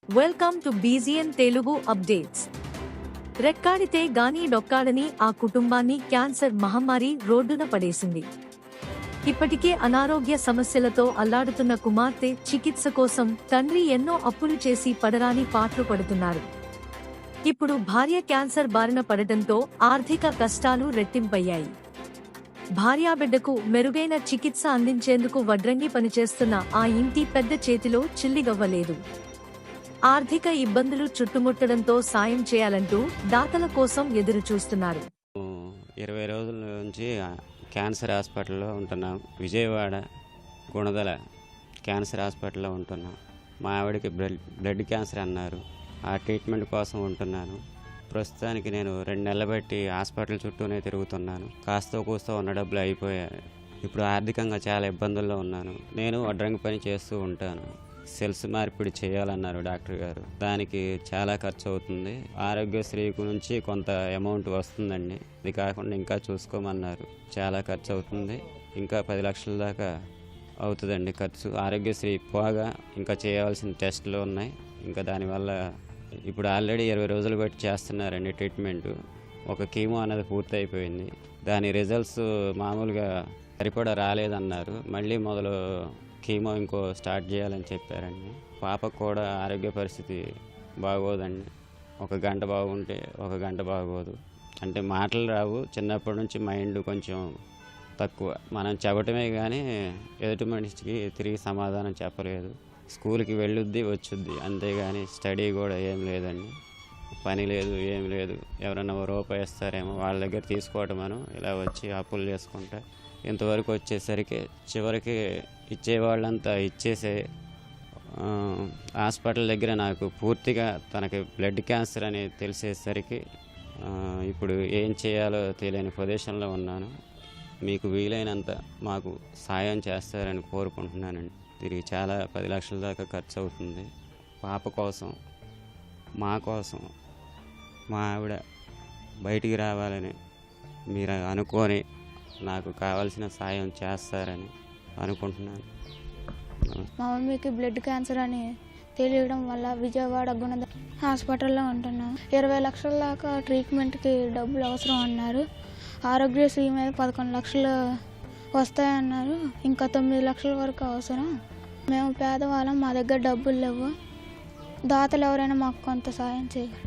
Welcome to బీజీఎన్ Telugu updates. రెక్కాడితే గానీ డొక్కాడని ఆ కుటుంబాన్ని క్యాన్సర్ మహమ్మారి రోడ్డున పడేసింది. ఇప్పటికే అనారోగ్య సమస్యలతో అల్లాడుతున్న కుమార్తె చికిత్స కోసం తండ్రి ఎన్నో అప్పులు చేసి పడరాని పాట్లు పడుతున్నారు. ఇప్పుడు భార్య క్యాన్సర్ బారిన పడటంతో ఆర్థిక కష్టాలు రెట్టింపయ్యాయి. భార్యాబిడ్డకు మెరుగైన చికిత్స అందించేందుకు వడ్రంగి పనిచేస్తున్న ఆ ఇంటి పెద్ద చేతిలో చిల్లిగవ్వలేదు. ఆర్థిక ఇబ్బందులు చుట్టుముట్టడంతో సాయం చేయాలంటూ దాతల కోసం ఎదురు చూస్తున్నారు. 20 రోజుల నుంచి క్యాన్సర్ హాస్పిటల్లో ఉంటున్నాం. విజయవాడ గుణదల క్యాన్సర్ హాస్పిటల్లో ఉంటున్నాం. మా ఆవిడకి బ్లడ్ క్యాన్సర్ అన్నారు. ఆ ట్రీట్మెంట్ కోసం ఉంటున్నాను. ప్రస్తుతానికి నేను 2 నెలలు బట్టి హాస్పిటల్ చుట్టూనే తిరుగుతున్నాను. కాస్త కూస్తో ఉన్న డబ్బులు అయిపోయాయి. ఇప్పుడు ఆర్థికంగా చాలా ఇబ్బందుల్లో ఉన్నాను. నేను వడ్రంగి పని చేస్తూ ఉంటాను. సెల్స్ మార్పిడి చేయాలన్నారు డాక్టర్ గారు. దానికి చాలా ఖర్చు అవుతుంది. ఆరోగ్యశ్రీ నుంచి కొంత అమౌంట్ వస్తుందండి. ఇది కాకుండా ఇంకా చూసుకోమన్నారు. చాలా ఖర్చు అవుతుంది. ఇంకా 10 లక్షల దాకా అవుతుందండి ఖర్చు. ఆరోగ్యశ్రీ పోగా ఇంకా చేయవలసిన టెస్టులు ఉన్నాయి. ఇంకా దానివల్ల ఇప్పుడు ఆల్రెడీ 20 రోజులు బట్టి చేస్తున్నారండి ట్రీట్మెంట్. ఒక కీమో అన్నది పూర్తి అయిపోయింది. దాని రిజల్ట్స్ మామూలుగా సరిపడా రాలేదన్నారు. మళ్ళీ మొదలు కీమో ఇంకో స్టార్ట్ చేయాలని చెప్పారండి. పాపకు కూడా ఆరోగ్య పరిస్థితి బాగోదండి. 1 గంట బాగుంటే 1 గంట బాగోదు. అంటే మాటలు రావు. చిన్నప్పటి నుంచి మైండ్ కొంచెం తక్కువ. మనం చెప్పటమే కానీ ఎదుటి మనిషికి తిరిగి సమాధానం చెప్పలేదు. స్కూల్కి వెళ్ళుద్ది వచ్చుద్ది, అంతేగాని స్టడీ కూడా ఏం లేదండి. పని లేదు, ఏం లేదు. ఎవరన్నా రూపాయి ఇస్తారేమో వాళ్ళ దగ్గర తీసుకోవటమను ఇలా వచ్చి అప్పులు చేసుకుంటా ఇంతవరకు వచ్చేసరికి చివరికి ఇచ్చేవాళ్ళంతా ఇచ్చేసే హాస్పిటల్ దగ్గర నాకు పూర్తిగా తనకి బ్లడ్ క్యాన్సర్ అని తెలిసేసరికి ఇప్పుడు ఏం చేయాలో తెలియని పొజిషన్లో ఉన్నాను. మీకు వీలైనంత మాకు సాయం చేస్తారని కోరుకుంటున్నానండి. తిరిగి చాలా 10 లక్షల దాకా ఖర్చు అవుతుంది. పాప కోసం, మా కోసం, మా ఆవిడ బయటికి రావాలని మీరు అనుకొని నాకు కావాల్సిన సాయం చేస్తారని అనుకుంటున్నాను. మా మమ్మీకి బ్లడ్ క్యాన్సర్ అని తెలియడం వల్ల విజయవాడ గుణద హాస్పిటల్లో ఉంటున్నాం. 20 లక్షల దాకా ట్రీట్మెంట్కి డబ్బులు అవసరం అన్నారు. ఆరోగ్యశ్రీ మీద 11 లక్షలు వస్తాయన్నారు. ఇంకా 9 లక్షల వరకు అవసరం. మేము పేదవాళ్ళం, మా దగ్గర డబ్బులు లేవు. దాతలు ఎవరైనా మాకు కొంత సాయం చేయాలి.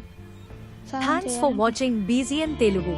Thanks for watching బీజీఎన్ Telugu.